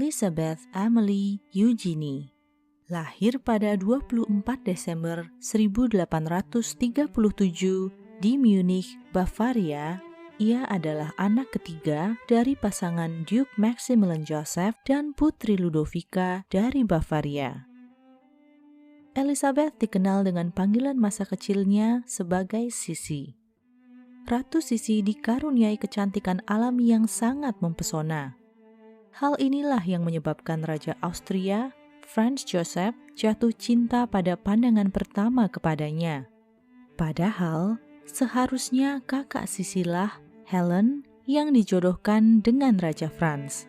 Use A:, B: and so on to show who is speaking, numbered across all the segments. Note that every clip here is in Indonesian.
A: Elizabeth Emily Eugenie. Lahir pada 24 Desember 1837 di Munich, Bavaria, ia adalah anak ketiga dari pasangan Duke Maximilian Joseph dan Putri Ludovica dari Bavaria. Elizabeth dikenal dengan panggilan masa kecilnya sebagai Sisi. Ratu Sisi dikaruniai kecantikan alami yang sangat mempesona. Hal inilah yang menyebabkan Raja Austria, Franz Joseph, jatuh cinta pada pandangan pertama kepadanya. Padahal, seharusnya kakak Sisilah, Helen, yang dijodohkan dengan Raja Franz.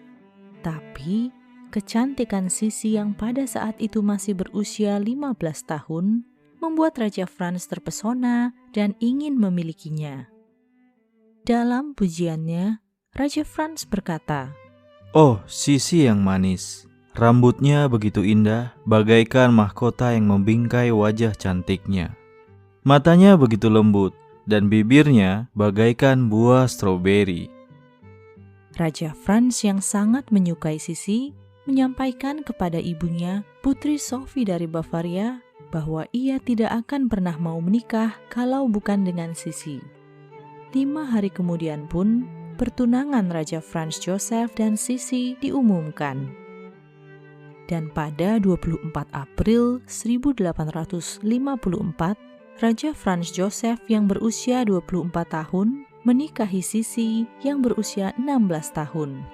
A: Tapi, kecantikan Sisi yang pada saat itu masih berusia 15 tahun, membuat Raja Franz terpesona dan ingin memilikinya. Dalam pujiannya, Raja Franz berkata,
B: "Oh, Sisi yang manis. Rambutnya begitu indah, bagaikan mahkota yang membingkai wajah cantiknya. Matanya begitu lembut, dan bibirnya bagaikan buah stroberi."
A: Raja Franz yang sangat menyukai Sisi menyampaikan kepada ibunya, Putri Sophie dari Bavaria, bahwa ia tidak akan pernah mau menikah kalau bukan dengan Sisi. 5 hari kemudian pun, pertunangan Raja Franz Joseph dan Sisi diumumkan. Dan pada 24 April 1854, Raja Franz Joseph yang berusia 24 tahun menikahi Sisi yang berusia 16 tahun.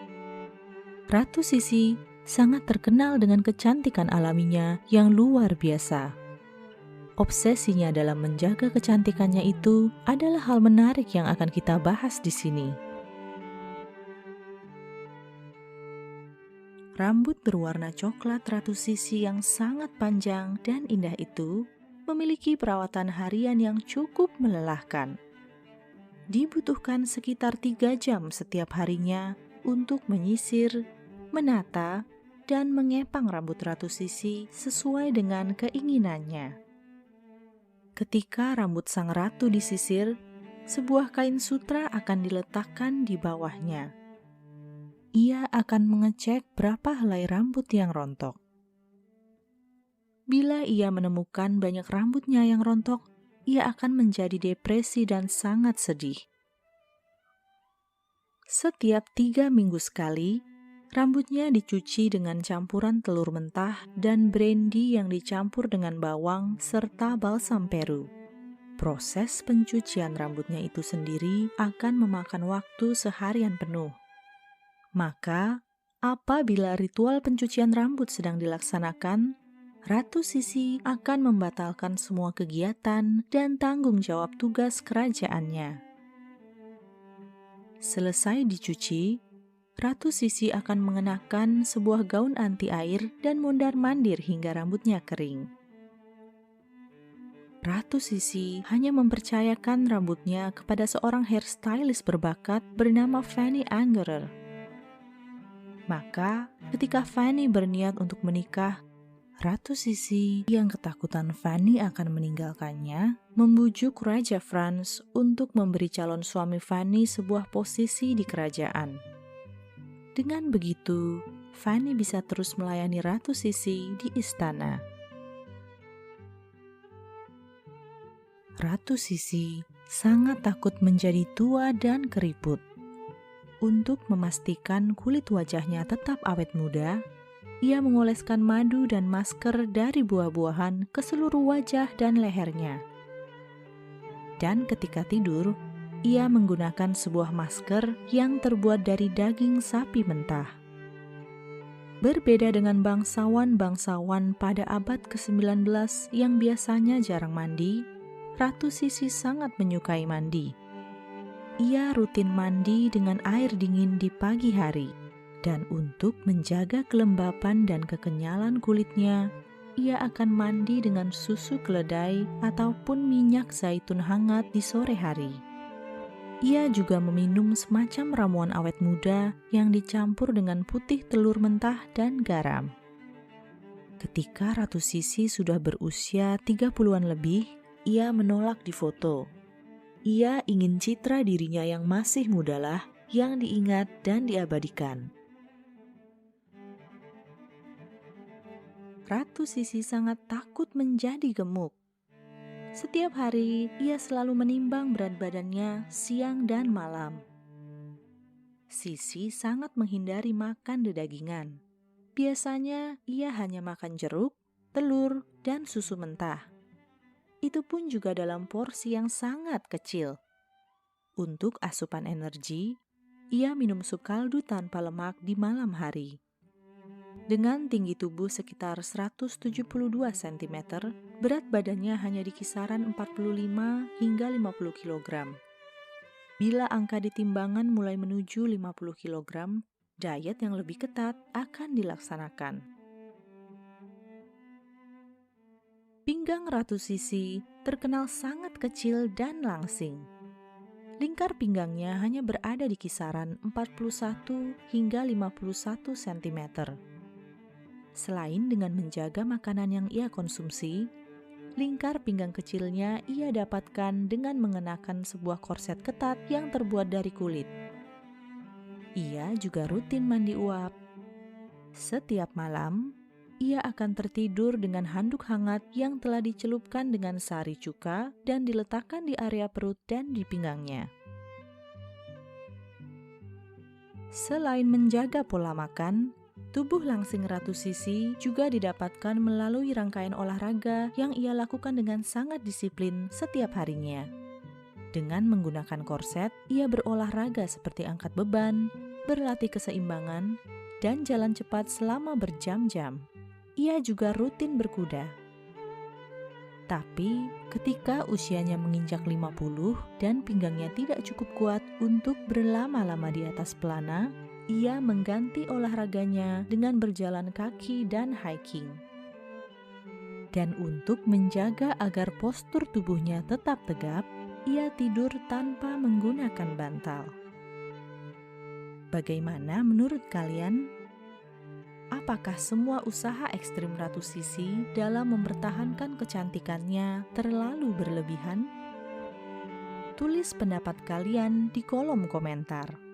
A: Ratu Sisi sangat terkenal dengan kecantikan alaminya yang luar biasa. Obsesinya dalam menjaga kecantikannya itu adalah hal menarik yang akan kita bahas di sini. Rambut berwarna coklat Ratu Sisi yang sangat panjang dan indah itu memiliki perawatan harian yang cukup melelahkan. Dibutuhkan sekitar 3 jam setiap harinya untuk menyisir, menata, dan mengepang rambut Ratu Sisi sesuai dengan keinginannya. Ketika rambut sang ratu disisir, sebuah kain sutra akan diletakkan di bawahnya. Ia akan mengecek berapa helai rambut yang rontok. Bila ia menemukan banyak rambutnya yang rontok, ia akan menjadi depresi dan sangat sedih. Setiap 3 minggu sekali, rambutnya dicuci dengan campuran telur mentah dan brandy yang dicampur dengan bawang serta balsam Peru. Proses pencucian rambutnya itu sendiri akan memakan waktu seharian penuh. Maka, apabila ritual pencucian rambut sedang dilaksanakan, Ratu Sisi akan membatalkan semua kegiatan dan tanggung jawab tugas kerajaannya. Selesai dicuci, Ratu Sisi akan mengenakan sebuah gaun anti air dan mondar-mandir hingga rambutnya kering. Ratu Sisi hanya mempercayakan rambutnya kepada seorang hairstylist berbakat bernama Fanny Angerer. Maka, ketika Fanny berniat untuk menikah, Ratu Sisi yang ketakutan Fanny akan meninggalkannya, membujuk Raja Franz untuk memberi calon suami Fanny sebuah posisi di kerajaan. Dengan begitu, Fanny bisa terus melayani Ratu Sisi di istana. Ratu Sisi sangat takut menjadi tua dan keriput. Untuk memastikan kulit wajahnya tetap awet muda, ia mengoleskan madu dan masker dari buah-buahan ke seluruh wajah dan lehernya. Dan ketika tidur, ia menggunakan sebuah masker yang terbuat dari daging sapi mentah. Berbeda dengan bangsawan-bangsawan pada abad ke-19 yang biasanya jarang mandi, Ratu Sisi sangat menyukai mandi. Ia rutin mandi dengan air dingin di pagi hari, dan untuk menjaga kelembapan dan kekenyalan kulitnya, ia akan mandi dengan susu keledai ataupun minyak zaitun hangat di sore hari. Ia juga meminum semacam ramuan awet muda yang dicampur dengan putih telur mentah dan garam. Ketika Ratu Sisi sudah berusia 30-an lebih, ia menolak difoto. Ia ingin citra dirinya yang masih mudalah yang diingat dan diabadikan. Ratu Sisi sangat takut menjadi gemuk. Setiap hari, ia selalu menimbang berat badannya siang dan malam. Sisi sangat menghindari makan dedagingan. Biasanya, ia hanya makan jeruk, telur, dan susu mentah. Itu pun juga dalam porsi yang sangat kecil. Untuk asupan energi, ia minum sup kaldu tanpa lemak di malam hari. Dengan tinggi tubuh sekitar 172 cm, berat badannya hanya di kisaran 45 hingga 50 kg. Bila angka di timbangan mulai menuju 50 kg, diet yang lebih ketat akan dilaksanakan. Pinggang Ratu Sisi terkenal sangat kecil dan langsing. Lingkar pinggangnya hanya berada di kisaran 41 hingga 51 cm. Selain dengan menjaga makanan yang ia konsumsi, lingkar pinggang kecilnya ia dapatkan dengan mengenakan sebuah korset ketat yang terbuat dari kulit. Ia juga rutin mandi uap. Setiap malam, ia akan tertidur dengan handuk hangat yang telah dicelupkan dengan sari cuka dan diletakkan di area perut dan di pinggangnya. Selain menjaga pola makan, tubuh langsing Ratu Sisi juga didapatkan melalui rangkaian olahraga yang ia lakukan dengan sangat disiplin setiap harinya. Dengan menggunakan korset, ia berolahraga seperti angkat beban, berlatih keseimbangan, dan jalan cepat selama berjam-jam. Ia juga rutin berkuda. Tapi, ketika usianya menginjak 50 dan pinggangnya tidak cukup kuat untuk berlama-lama di atas pelana, ia mengganti olahraganya dengan berjalan kaki dan hiking. Dan untuk menjaga agar postur tubuhnya tetap tegap, ia tidur tanpa menggunakan bantal. Bagaimana menurut kalian? Apakah semua usaha ekstrim Ratu Sisi dalam mempertahankan kecantikannya terlalu berlebihan? Tulis pendapat kalian di kolom komentar.